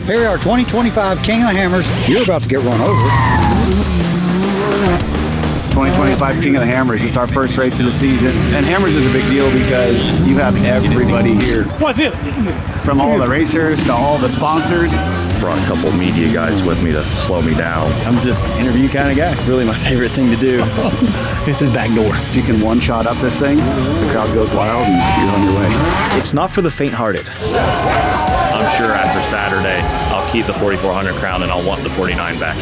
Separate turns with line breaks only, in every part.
Here are 2025 King of the Hammers. You're about to get run over.
2025 King of the Hammers. It's our first race of the season. And Hammers is a big deal because you have everybody here.
What's this?
From all the racers to all the sponsors.
Brought a couple media guys with me to slow me down.
I'm just an interview kind of guy. Really my favorite thing to do. This is Backdoor.
If you can one-shot up this thing, the crowd goes wild and you're on your way.
It's not for the faint-hearted.
I'm sure after Saturday, I'll keep the 4,400 crown and I'll want the 49 back.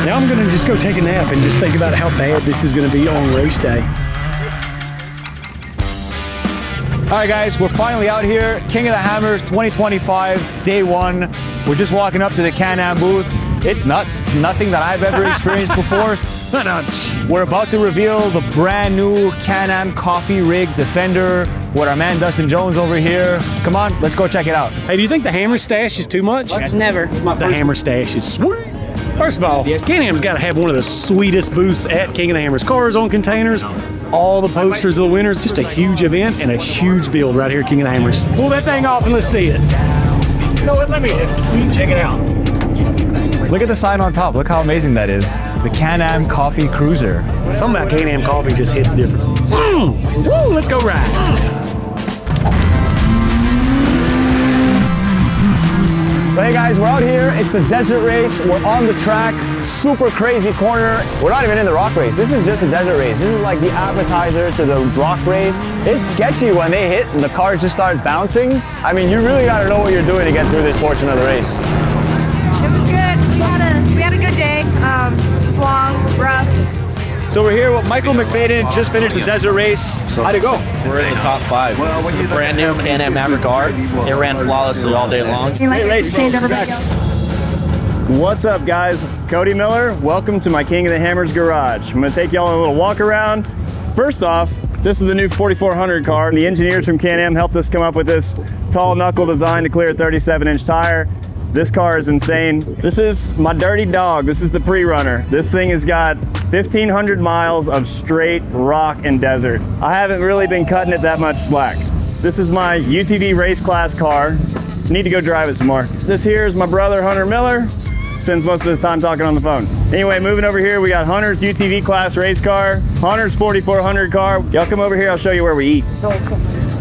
Now I'm going to just go take a nap and just think about how bad this is going to be on race day.
All right, guys, we're finally out here. King of the Hammers 2025, day one. We're just walking up to the Can-Am booth. It's nuts. It's nothing that I've ever experienced before. We're about to reveal the brand new Can-Am Coffee Rig Defender with our man Dustin Jones over here. Come on, let's go check it out.
Hey, do you think the Hammer stash is too much?
Never.
The Hammer stash is sweet. First of all, Can-Am's got to have one of the sweetest booths at King of the Hammers. Cars on containers, all the posters of the winners. Just a huge event and a huge build right here at King of the Hammers. Pull that thing off and let's see it. You know what? Let me check it out.
Look at the sign on top. Look how amazing that is. The Can-Am Coffee Cruiser.
Something about Can-Am coffee just hits different. Woo, let's go ride.
So hey guys, we're out here. It's the desert race. We're on the track. Super crazy corner. We're not even in the rock race. This is just a desert race. This is like the Appetiizer to the rock race. It's sketchy when they hit and the cars just start bouncing. I mean, you really got to know what you're doing to get through this portion of the race.
It was good. We had a good day. It was long, rough.
So we're here with Michael McFadden, just finished the desert race. How'd it go?
We're in the top 5. This is a brand new Can-Am Maverick car. It ran flawlessly all day long.
What's up, guys? Cody Miller. Welcome to my King of the Hammers garage. I'm going to take y'all on a little walk around. First off, this is the new 4400 car. The engineers from Can-Am helped us come up with this tall knuckle design to clear a 37-inch tire. This car is insane. This is my dirty dog. This is the pre-runner. This thing has got 1,500 miles of straight rock and desert. I haven't really been cutting it that much slack. This is my UTV race class car. Need to go drive it some more. This here is my brother, Hunter Miller. Spends most of his time talking on the phone. Anyway, moving over here, we got Hunter's UTV class race car, Hunter's 4400 car. Y'all come over here, I'll show you where we eat.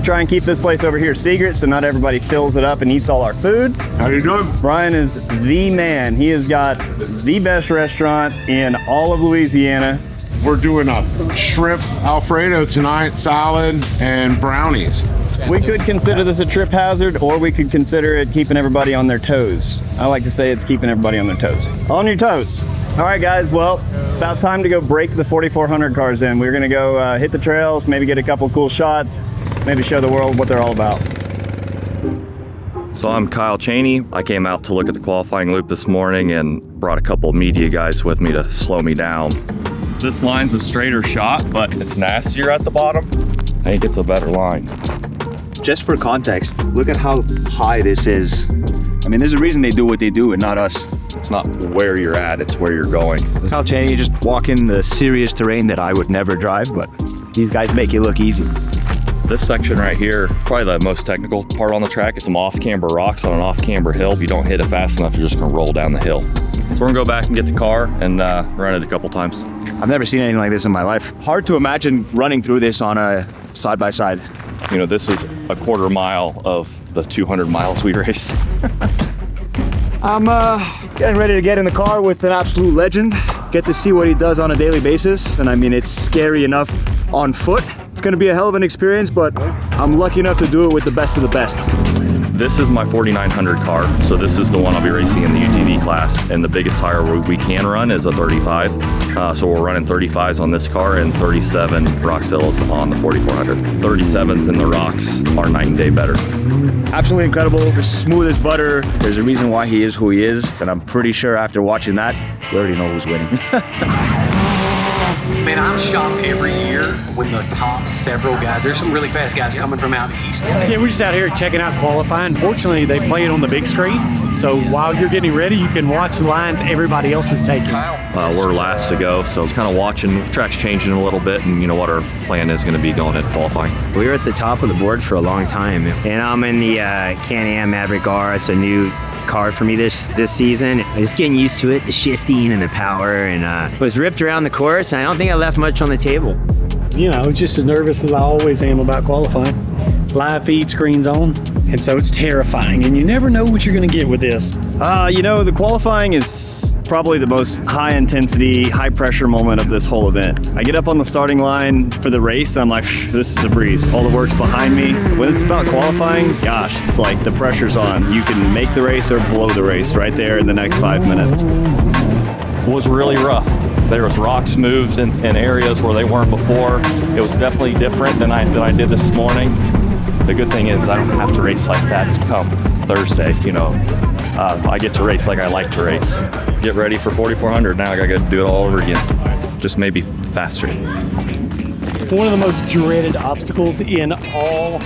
Try and keep this place over here secret so not everybody fills it up and eats all our food.
How you doing?
Brian is the man. He has got the best restaurant in all of Louisiana.
We're doing a shrimp Alfredo tonight, salad, and brownies.
We could consider this a trip hazard, or we could consider it keeping everybody on their toes. I like to say it's keeping everybody on their toes. On your toes. All right, guys, well, it's about time to go break the 4400 cars in. We're gonna go hit the trails, maybe get a couple cool shots, maybe show the world what they're all about.
So I'm Kyle Chaney. I came out to look at the qualifying loop this morning and brought a couple media guys with me to slow me down. This line's a straighter shot, but it's nastier at the bottom. I think it's a better line.
Just for context, look at how high this is. I mean, there's a reason they do what they do and not us.
It's not where you're at, it's where you're going.
Kyle Chaney, you just walk in the serious terrain that I would never drive, but these guys make it look easy.
This section right here, probably the most technical part on the track. It's some off-camber rocks on an off-camber hill. If you don't hit it fast enough, you're just gonna roll down the hill. So we're gonna go back and get the car and run it a couple times.
I've never seen anything like this in my life. Hard to imagine running through this on a side-by-side.
You know, this is a quarter mile of the 200 miles we race.
I'm getting ready to get in the car with an absolute legend. Get to see what he does on a daily basis. And I mean, it's scary enough on foot. It's gonna be a hell of an experience, but I'm lucky enough to do it with the best of the best.
This is my 4900 car, so this is the one I'll be racing in the UTV class, and the biggest tire we can run is a 35. So we're running 35s on this car and 37 Roxillas on the 4400. 37s in the rocks are night and day better.
Absolutely incredible, just smooth as butter. There's a reason why he is who he is, and I'm pretty sure after watching that, we already know who's winning.
Man, I'm shocked every year when the top several guys, there's some really fast guys coming from out east.
Yeah, we're just out here checking out qualifying. Fortunately, they play it on the big screen, so while you're getting ready, you can watch the lines everybody else is taking.
We're last to go, so it's kind of watching, track's changing a little bit, and you know what our plan is going to be going into qualifying.
We were at the top of the board for a long time, and I'm in the Can-Am Maverick R. It's a new
car for me this season. I was getting used to it, the shifting and the power, and was ripped around the course. And I don't think I left much on the table.
You know, just as nervous as I always am about qualifying. Live feed screens on, and so it's terrifying, and you never know what you're going to get with this.
You know, the qualifying is probably the most high intensity, high pressure moment of this whole event. I get up on the starting line for the race, and I'm like, this is a breeze. All the work's behind me. When it's about qualifying, gosh, it's like the pressure's on. You can make the race or blow the race right there in the next 5 minutes.
It was really rough. There was rocks moved in areas where they weren't before. It was definitely different than I did this morning. The good thing is I don't have to race like that come Thursday, you know. I get to race like I like to race. Get ready for 4,400 now. I gotta do it all over again. Just maybe faster.
One of the most dreaded obstacles in all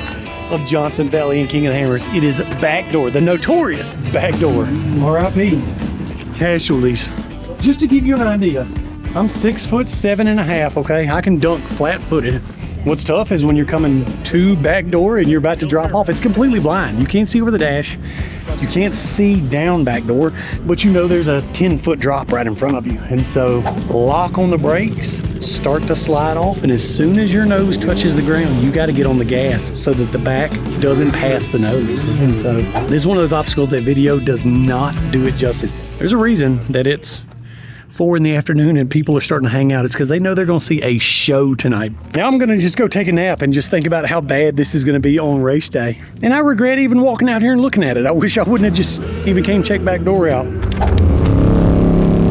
of Johnson Valley and King of the Hammers. It is Backdoor, the notorious Backdoor. R.I.P. Casualties. Just to give you an idea, I'm 6'7.5", okay? I can dunk flat-footed. What's tough is when you're coming to Backdoor and you're about to drop off, it's completely blind. You can't see over the dash. You can't see down Backdoor, but you know there's a 10-foot drop right in front of you. And so lock on the brakes, start to slide off, and as soon as your nose touches the ground, you got to get on the gas so that the back doesn't pass the nose. And so this is one of those obstacles that video does not do it justice. There's a reason that it's 4 in the afternoon and people are starting to hang out. It's because they know they're going to see a show tonight. Now I'm going to just go take a nap and just think about how bad this is going to be on race day. And I regret even walking out here and looking at it. I wish I wouldn't have just even came check Backdoor out.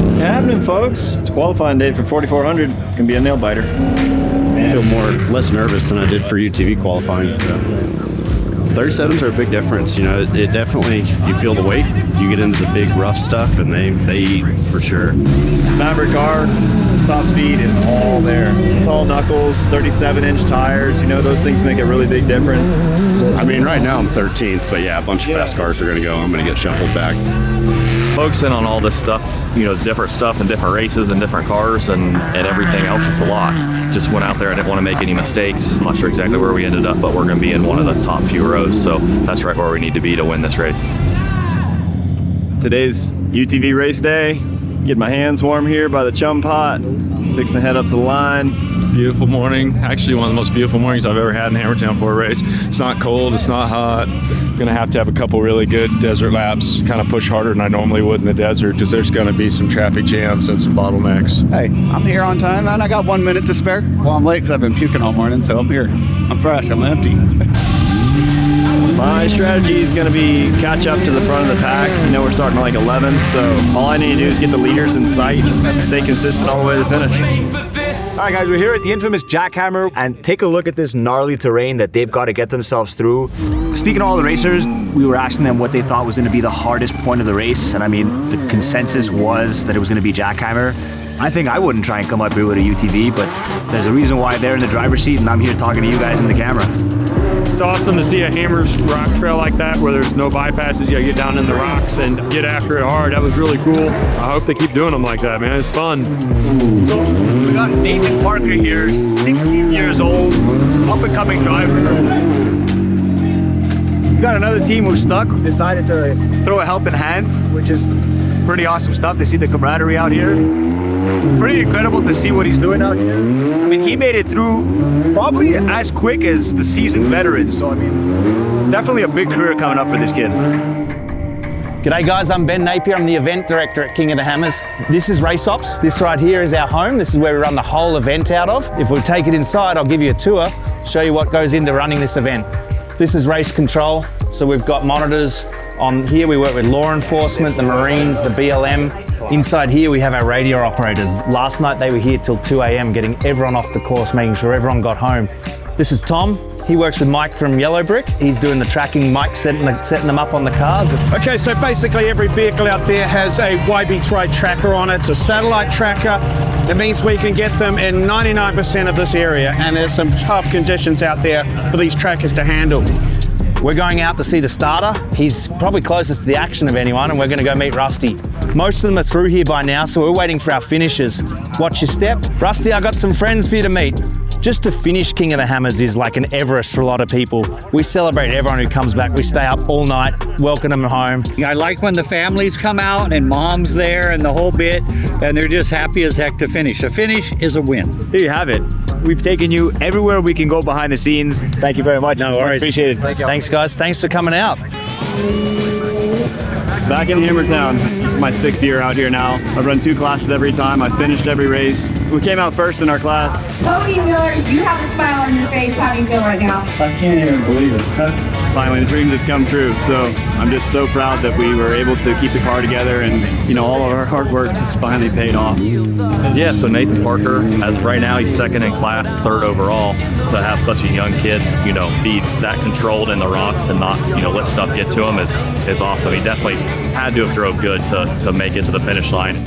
It's happening, folks. It's qualifying day for 4,400. It's gonna be a nail biter.
I feel less nervous than I did for UTV qualifying. 37s are a big difference. You know, it definitely, you feel the weight. You get into the big rough stuff and they eat for sure.
Maverick car, top speed is all there. Tall knuckles, 37-inch tires. You know, those things make a really big difference.
I mean, right now I'm 13th, but yeah, a bunch of fast cars are going to go. I'm going to get shuffled back.
Focusing on all this stuff, you know, different stuff and different races and different cars and everything else, it's a lot. Just went out there, I didn't want to make any mistakes. I'm not sure exactly where we ended up, but we're going to be in one of the top few rows, so that's right where we need to be to win this race.
Today's UTV race day. Get my hands warm here by the chum pot. Fixing to head up the line.
Beautiful morning. Actually, one of the most beautiful mornings I've ever had in Hammertown for a race. It's not cold, it's not hot. Gonna have to have a couple really good desert laps, kind of push harder than I normally would in the desert because there's gonna be some traffic jams and some bottlenecks.
Hey, I'm here on time and I got 1 minute to spare. Well, I'm late because I've been puking all morning, so I'm here. I'm fresh, I'm empty.
My strategy is going to be catch up to the front of the pack. You know, we're starting at like 11th, so all I need to do is get the leaders in sight, stay consistent all the way to the finish.
All right, guys, we're here at the infamous Jackhammer, and take a look at this gnarly terrain that they've got to get themselves through. Speaking of all the racers, we were asking them what they thought was going to be the hardest point of the race, and I mean, the consensus was that it was going to be Jackhammer. I think I wouldn't try and come up here with a UTV, but there's a reason why they're in the driver's seat, and I'm here talking to you guys in the camera.
It's awesome to see a Hammers rock trail like that where there's no bypasses. You gotta get down in the rocks and get after it hard. That was really cool. I hope they keep doing them like that, man. It's fun.
So we got Nathan Parker here, 16 years old, up-and-coming driver. We've got another team who's stuck, who decided to throw a helping hand, which is pretty awesome stuff to see the camaraderie out here. Pretty incredible to see what he's doing out here. I mean, he made it through probably as quick as the seasoned veterans. So, I mean, definitely a big career coming up for this kid.
G'day guys, I'm Ben Napier. I'm the event director at King of the Hammers. This is Race Ops. This right here is our home. This is where we run the whole event out of. If we take it inside, I'll give you a tour, show you what goes into running this event. This is race control. So we've got monitors on here. We work with law enforcement, the Marines, the BLM. Inside here, we have our radio operators. Last night, they were here till 2 a.m. getting everyone off the course, making sure everyone got home. This is Tom. He works with Mike from Yellow Brick. He's doing the tracking, Mike setting them up on the cars.
Okay, so basically every vehicle out there has a YB3 tracker on it. It's a satellite tracker. That means we can get them in 99% of this area, and there's some tough conditions out there for these trackers to handle.
We're going out to see the starter. He's probably closest to the action of anyone, and we're gonna go meet Rusty. Most of them are through here by now, so we're waiting for our finishers. Watch your step. Rusty, I got some friends for you to meet. Just to finish King of the Hammers is like an Everest for a lot of people. We celebrate everyone who comes back. We stay up all night, welcome them home.
I like when the families come out and mom's there and the whole bit, and they're just happy as heck to finish. A finish is a win.
There you have it. We've taken you everywhere we can go behind the scenes. Thank you very much.
No worries.
Appreciate it.
Thanks, guys. Thanks for coming out.
Back in Hammertown. This is my 6th year out here now. I've run 2 classes every time. I finished every race. We came out first in our class.
Cody Miller, you have a smile on your face. How do you feel right now?
I can't even believe it. Finally, the dreams have come true. So I'm just so proud that we were able to keep the car together, and all of our hard work just finally paid off.
Yeah, so Nathan Parker, as of right now, he's 2nd in class, 3rd overall. To have such a young kid, be that controlled in the rocks and not, let stuff get to him is awesome. He definitely had to have drove good to make it to the finish line.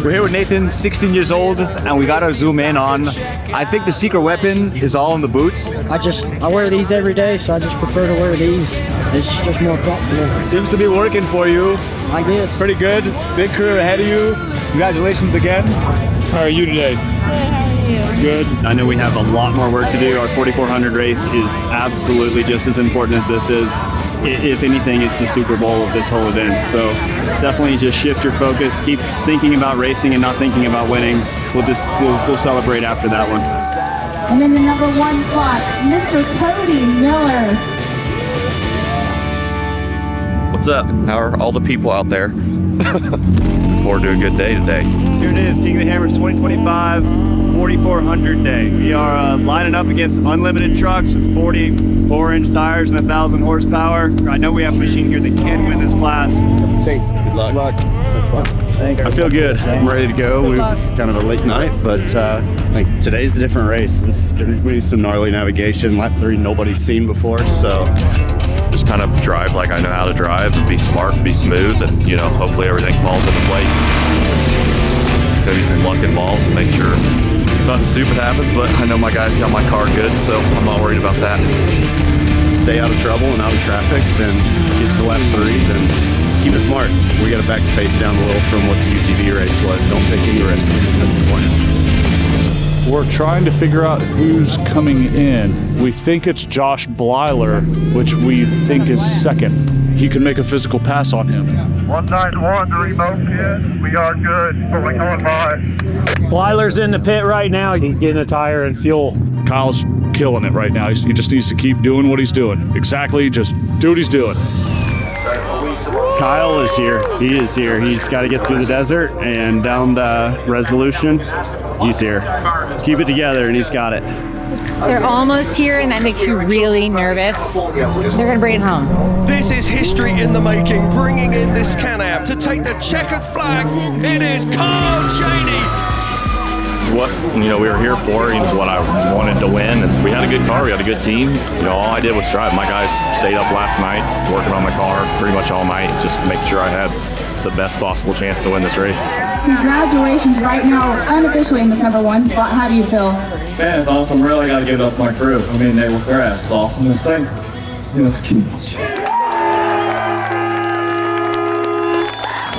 We're here with Nathan, 16 years old, and we got to zoom in on, I think the secret weapon is all in the boots.
I wear these every day, so I just prefer to wear these. It's just more comfortable.
Seems to be working for you.
I guess.
Pretty good. Big career ahead of you. Congratulations again. How are you today?
Good. I know we have a lot more work to do. Our 4400 race is absolutely just as important as this is. If anything, it's the Super Bowl of this whole event. So it's definitely just shift your focus, keep thinking about racing and not thinking about winning. We'll celebrate after that one.
And then the number 1 spot, Mr. Cody Miller.
What's up? How are all the people out there? Look forward to a good day today.
So here it is, King of the Hammers 2025 4400 day. We are lining up against unlimited trucks with 44-inch tires and 1,000 horsepower. I know we have a machine here that can win this class.
Good luck. I feel good. I'm ready to go. It was kind of a late night, but today's a different race. This is going to be some gnarly navigation. Lap 3, nobody's seen before, so
just kind of drive like I know how to drive and be smart, be smooth, and hopefully everything falls into place. Could be some luck involved, make sure nothing stupid happens, but I know my guys got my car good, so I'm not worried about that.
Stay out of trouble and out of traffic, then get to lap 3, then keep it smart. We got to back the pace down a little from what the UTV race was. Don't take any risk. That's the plan.
We're trying to figure out who's coming in. We think it's Josh Blyler, which we think is 2nd. He can make a physical pass on him.
191 to remote pit. We are good. Going on by.
Blyler's in the pit right now. He's getting a tire and fuel.
Kyle's killing it right now. He just needs to keep doing what he's doing. Exactly, just do what he's doing.
Kyle is here. He is here. He's got to get through the desert and down the resolution. He's here. Keep it together, and he's got it.
They're almost here, and that makes you really nervous. They're going to bring it home.
This is history in the making, bringing in this Can-Am to take the checkered flag. It is Chaney.
What we were here for. It's what I wanted to win, and we had a good car. We had a good team. All I did was drive. My guys stayed up last night working on my car pretty much all night, just to make sure I had the best possible chance to win this race.
Congratulations right now, unofficially in this number 1 spot. How do you feel?
Man, it's awesome. Really got to give it up to my crew. I mean, they were their ass off on this thing.
I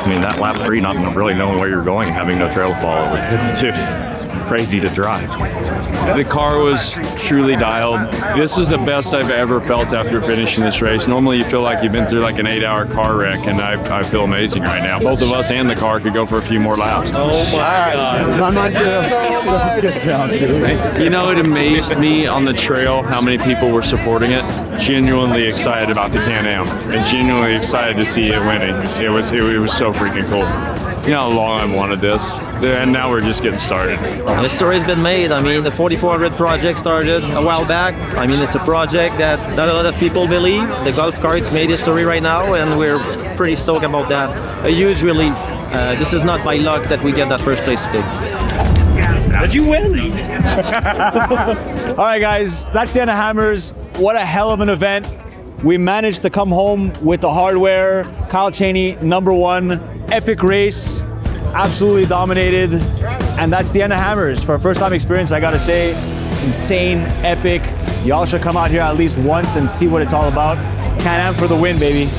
mean, that lap 3, not really knowing where you're going, having no trail to follow, it's crazy to drive.
The car was truly dialed. This is the best I've ever felt after finishing this race. Normally you feel like you've been through like an 8-hour car wreck, and I feel amazing right now. Both of us and the car could go for a few more laps.
Oh my God.
I'm not good job, dude. It amazed me on the trail how many people were supporting it, genuinely excited about the Can-Am, and genuinely excited to see it winning. It was so freaking cool. You know how long I've wanted this, and now we're just getting started.
History has been made. I mean, the 4400 project started a while back. I mean, it's a project that not a lot of people believe. The golf carts made history right now, and we're pretty stoked about that. A huge relief. This is not by luck that we get that first place pick.
Did you win?
All right, guys, that's the end of Hammers. What a hell of an event. We managed to come home with the hardware. Kyle Chaney, number 1. Epic race, absolutely dominated. And that's the end of Hammers. For a first-time experience, I gotta say, insane, epic. Y'all should come out here at least once and see what it's all about. Can-Am for the win, baby.